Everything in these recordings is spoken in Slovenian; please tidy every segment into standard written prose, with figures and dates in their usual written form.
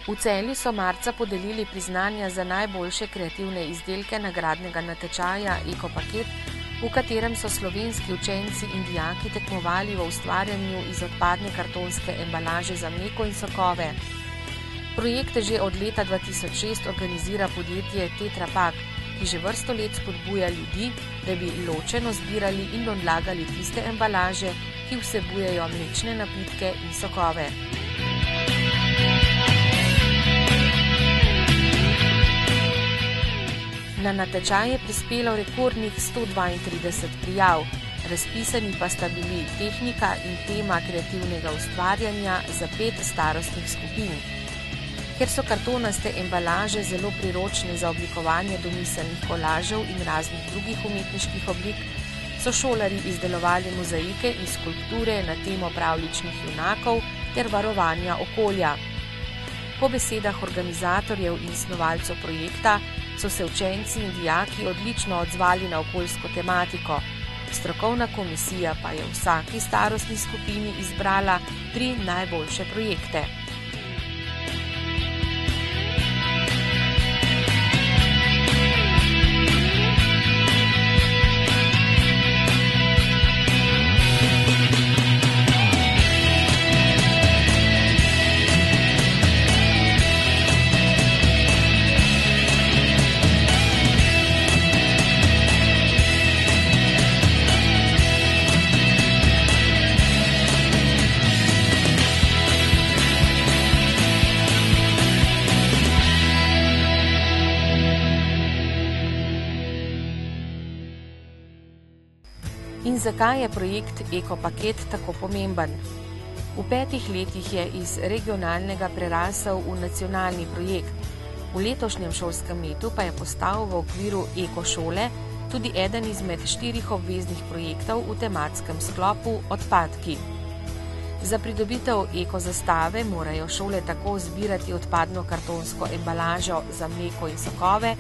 V Celju so marca podelili priznanja za najboljše kreativne izdelke nagradnega natečaja Ekopaket, v katerem so slovenski učenci in dijaki tekmovali v ustvarjanju iz odpadne kartonske embalaže za mleko in sokove. Projekt že od leta 2006 organizira podjetje Tetra Pak, ki že vrsto let spodbuja ljudi, da bi ločeno zbirali in odlagali tiste embalaže, ki vsebujejo mlečne napitke in sokove. Na natečaj je prispelo rekordnih 132 prijav, razpisani pa sta bili tehnika in tema kreativnega ustvarjanja za 5 starostnih skupin. Ker so kartonaste embalaže zelo priročne za oblikovanje domiselnih kolažev in raznih drugih umetniških oblik, so šolarji izdelovali mozaike in skulpture na temo pravljičnih junakov ter varovanja okolja. Po besedah organizatorjev in snovalcev projekta so se učenci in dijaki odlično odzvali na okoljsko tematiko. Strokovna komisija pa je v vsaki starostni skupini izbrala 3 najboljše projekte. In zakaj je projekt Ekopaket tako pomemben? V 5 letih je iz regionalnega prerasel v nacionalni projekt. V letošnjem šolskem letu pa je postal v okviru Ekošole tudi eden izmed 4 obveznih projektov v tematskem sklopu Odpadki. Za pridobitev ekozastave morajo šole tako zbirati odpadno kartonsko embalažo za mleko in sokove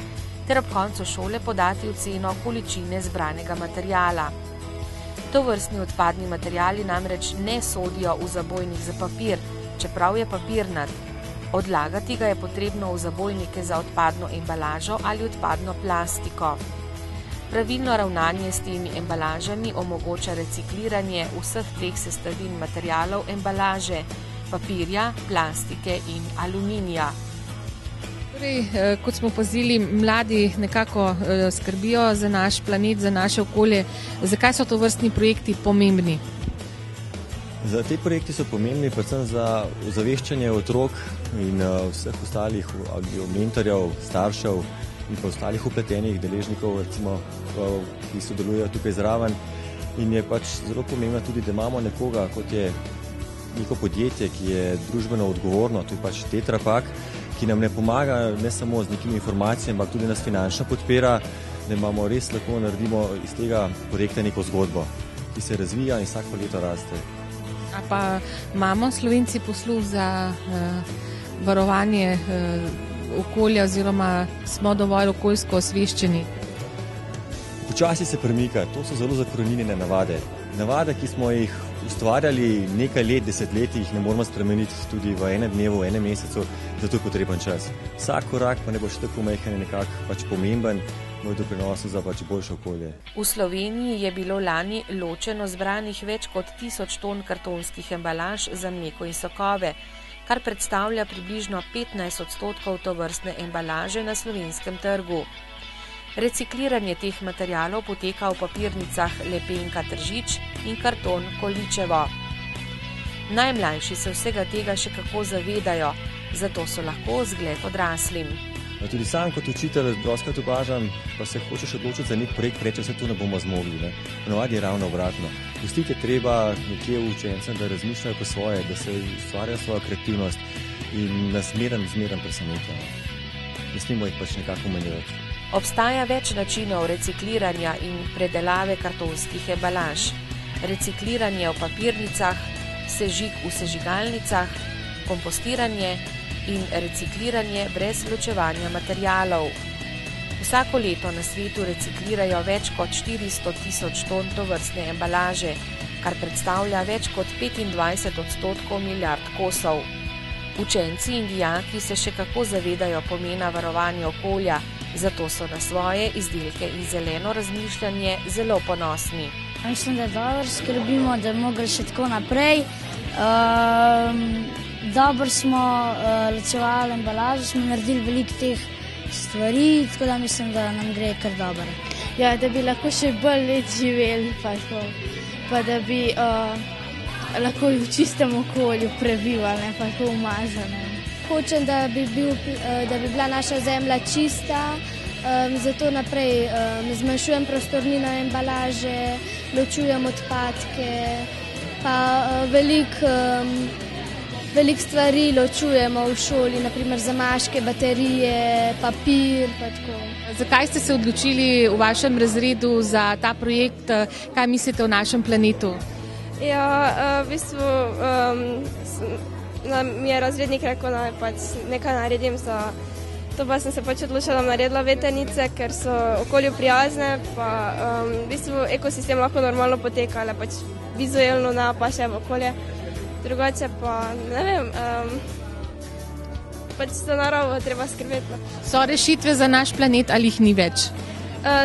ter ob koncu šole podati oceno količine zbranega materiala. Tovrstni odpadni materiali namreč ne sodijo v zabojnik za papir, čeprav je papirnat. Odlagati ga je potrebno v zabojnike za odpadno embalažo ali odpadno plastiko. Pravilno ravnanje s temi embalažami omogoča recikliranje vseh 3 sestavin materialov embalaže: papirja, plastike in aluminija. Torej, kot smo opazili, mladi nekako skrbijo za naš planet, za naše okolje. Zakaj so tovrstni projekti pomembni? Te projekti so pomembni predvsem za ozaveščanje otrok in vseh ostalih mentorjev, staršev in pa ostalih vpletenih deležnikov, recimo, ki sodelujejo tukaj zraven. In je zelo pomembno tudi, da imamo nekoga, kot je neko podjetje, ki je družbeno odgovorno, to je Tetra Pak, ki nam ne pomaga ne samo z nekimi informacijami, ampak tudi nas finančno podpira, da imamo res lahko naredimo iz tega projekta neko zgodbo, ki se razvija in vsako leto raste. A pa imamo Slovenci posluh za varovanje okolja oziroma smo dovolj okoljsko osveščeni? Počasi se premika, to so zelo zakoreninjene navade. Navade, ki smo jih ustvarjali nekaj let, desetletij, jih ne moramo spremeniti tudi v enem dnevu, v enem mesecu, zato je potreben čas. Vsak korak pa ne bo še tako majhen, nekako pomemben, moj doprinos za boljše okolje. V Sloveniji je bilo lani ločeno zbranih več kot 1000 ton kartonskih embalaž za mleko in sokove, kar predstavlja približno 15% tovrstne embalaže na slovenskem trgu. Recikliranje teh materialov poteka v papirnicah Lepenka Tržič in Karton Količevo. Najmlajši se vsega tega še kako zavedajo, zato so lahko zgled odraslim. Tudi sam kot učitelj dostikrat opažam, pa se hočeš odločiti za nek projekt, reče se, to ne bomo zmogli. Ponavadi je ravno obratno. Pustiti treba nekje učencem, da razmišljajo po svoje, da se ustvarjajo svojo kreativnost in nas zmeraj presenečajo. Ne smemo jih nekako menjati. Obstaja več načinov recikliranja in predelave kartonskih embalaž. Recikliranje v papirnicah, sežig v sežigalnicah, kompostiranje in recikliranje brez ločevanja materialov. Vsako leto na svetu reciklirajo več kot 400 000 ton tovrstne embalaže, kar predstavlja več kot 25% milijard kosov. Učenci in dijaki se še kako zavedajo pomena varovanja okolja, zato so na svoje izdelke in zeleno razmišljanje zelo ponosni. Mislim, da dobro skrbimo, da bi mogli še tako naprej. Dobro smo ločevali embalažo, smo naredili veliko teh stvari, tako da mislim, da nam gre kar dobro. Ja, da bi lahko še bolj let živeli, pa da bi lahko v čistem okolju prebivali, pa tako umazane. Hočem, da bi bila naša zemlja čista, zato naprej zmanjšujem prostornino embalaže, ločujem odpadke, pa veliko stvari ločujemo v šoli, naprimer zamaške, baterije, papir, pa tako. Zakaj ste se odločili v vašem razredu za ta projekt? Kaj mislite o našem planetu? Ja, v bistvu mi je razrednik rekel, da nekaj naredim za to, pa sem se odločila, da bom naredila vetrnice, ker so okolju prijazne, pa v bistvu ekosistem lahko normalno poteka, ali vizualno ne pa še v okolje. Drugače pa, ne vem, za naravo treba skrbeti. So rešitve za naš planet ali jih ni več?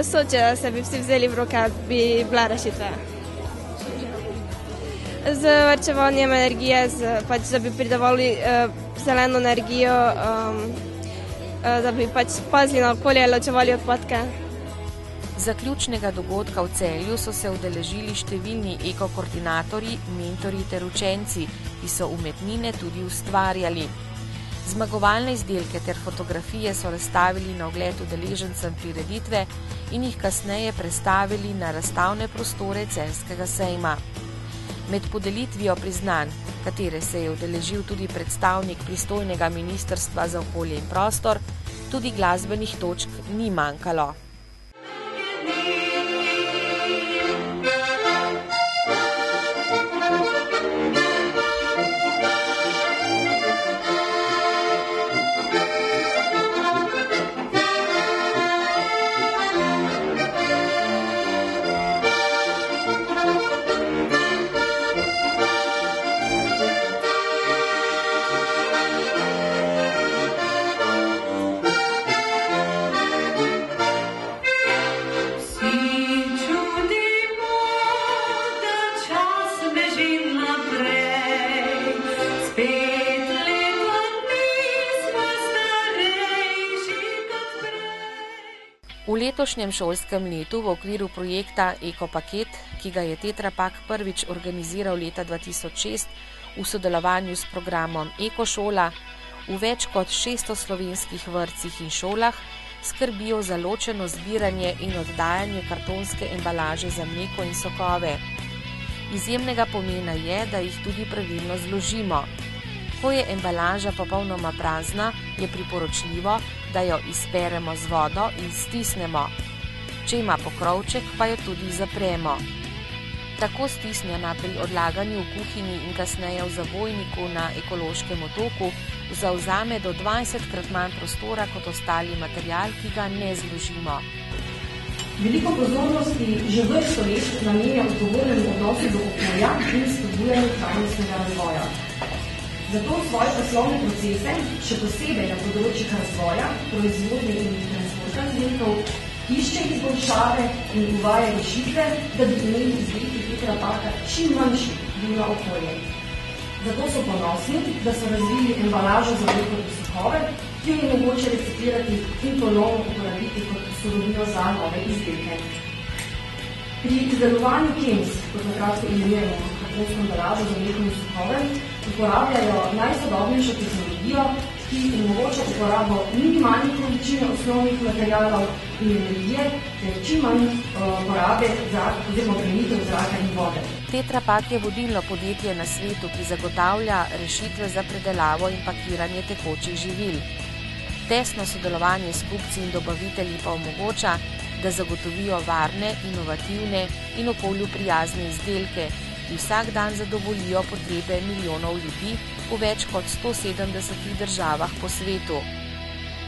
So, če se bi vsi vzeli v roke, bi bila rešitve. Z varčevanjem energije, da bi pridavali zeleno energijo, da bi pazili na okolje, ločevali odpadke. Zaključnega dogodka v Celju so se udeležili številni ekokoordinatorji, mentorji ter učenci, ki so umetnine tudi ustvarjali. Zmagovalne izdelke ter fotografije so razstavili na ogled udeležencem prireditve in jih kasneje prestavili na razstavne prostore celjskega sejma. Med podelitvijo priznanj, katere se je udeležil tudi predstavnik pristojnega ministrstva za okolje in prostor, tudi glasbenih točk ni manjkalo. V letošnjem šolskem letu v okviru projekta Ekopaket, ki ga je Tetra Pak prvič organiziral leta 2006 v sodelovanju s programom Ekošola, v več kot 600 slovenskih vrtcih in šolah skrbijo za ločeno zbiranje in oddajanje kartonske embalaže za mleko in sokove. Izjemnega pomena je, da jih tudi pravilno zložimo. Ko je embalaža popolnoma prazna, je priporočljivo, da jo izperemo z vodo in stisnemo. Če ima pokrovček, pa jo tudi zapremo. Tako stisnjena pri odlaganju v kuhinji in kasneje v zabojniku na ekološkem otoku zavzame do 20krat manj prostora kot ostali material, ki ga ne zložimo. Veliko pozornosti že vrsto let namenja odgovornemu odnosu do okolja in spodbujanju trajnostnega razvoja. Zato svoje poslovne procese, še posebej na področjih razvoja, proizvodnje in transporta izdelkov, išče izboljšave in uvaja rešitve, da bi imeli izdelki Tetra Paka čim manjši vpliv na okolje. Zato so ponosni, da so razvili embalažo za mleko in sokove, ki jo je mogoče reciklirati in ponovno uporabiti kot surovino za nove izdelke. Pri izdelovanju KEMS, kot na kratko imenujemo kartonsko embalažo za mleko in sokove, uporabljajo najsodobnejšo tehnologijo, ki omogoča uporabo minimalnih količin osnovnih materialov in energije ter čim manj porabe oziroma premitev zraka in vode. Tetra Pak je vodilno podjetje na svetu, ki zagotavlja rešitve za predelavo in pakiranje tekočih živil. Tesno sodelovanje s kupci in dobavitelji pa omogoča, da zagotovijo varne, inovativne in okolju prijazne izdelke, ki vsak dan zadovoljijo potrebe milijonov ljudi v več kot 170 državah po svetu.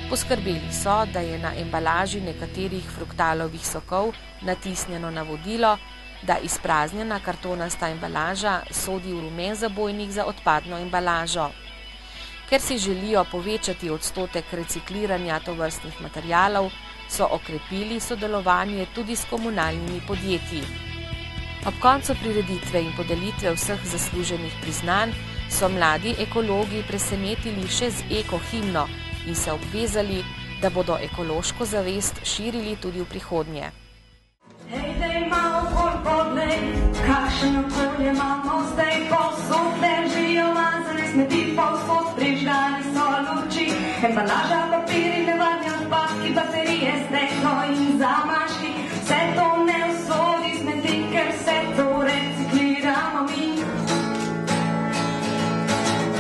Poskrbeli so, da je na embalaži nekaterih fruktalovih sokov natisnjeno navodilo, da izpraznjena kartonasta embalaža sodi v rumen zabojnik za odpadno embalažo. Ker si želijo povečati odstotek recikliranja tovrstnih materialov, so okrepili sodelovanje tudi s komunalnimi podjetji. Ob koncu prireditve in podelitve vseh zasluženih priznanj so mladi ekologi presenetili še z ekohimno in se obvezali, da bodo ekološko zavest širili tudi v prihodnje. Hej, dej malo bolj podlej, kakšen okolje imamo zdaj, povsod ležijo mazane smeti, povsod prižgane so luči, embalaža, papiri, nevarni odpadki, baterije, steklo in zamaški, vse to ne usodi smeti, ker vse to recikliramo mi.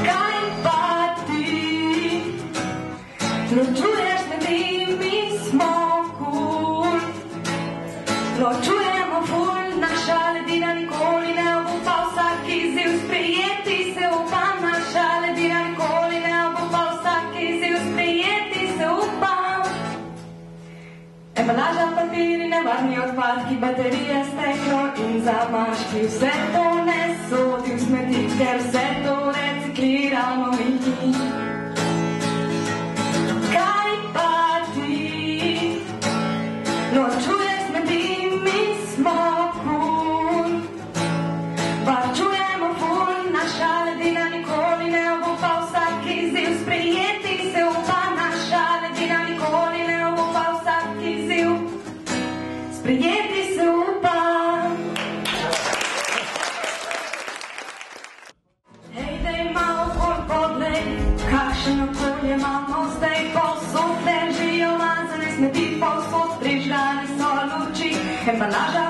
Kaj pa ti? Ločuješ smeti, mi smo cool. Ločujemo ful, naša ledina nikoli ne obupa, vsak izziv sprejeti se upa, naša ledina nikoli ne obupa, vsak izziv sprejeti se upa. Embalaža, papiri, nevarni odpadki, baterije, steklo in zamaški, vse to ne sodi v smeti, ker vse to recikliramo mi. Kaj pa ti? Ločuješ smeti, mi smo cool. Varčujemo ful, naša ledina nikoli ne obupa, vsak izziv sprejeti se upa, naša ledina nikoli ne obupa, vsak izziv sprejeti se upa. Hej, dej malo bolj podlej, kakšen okolje imamo zdaj, povsod ležijo mazane smeti, povsod prižgane so luči, embalaža,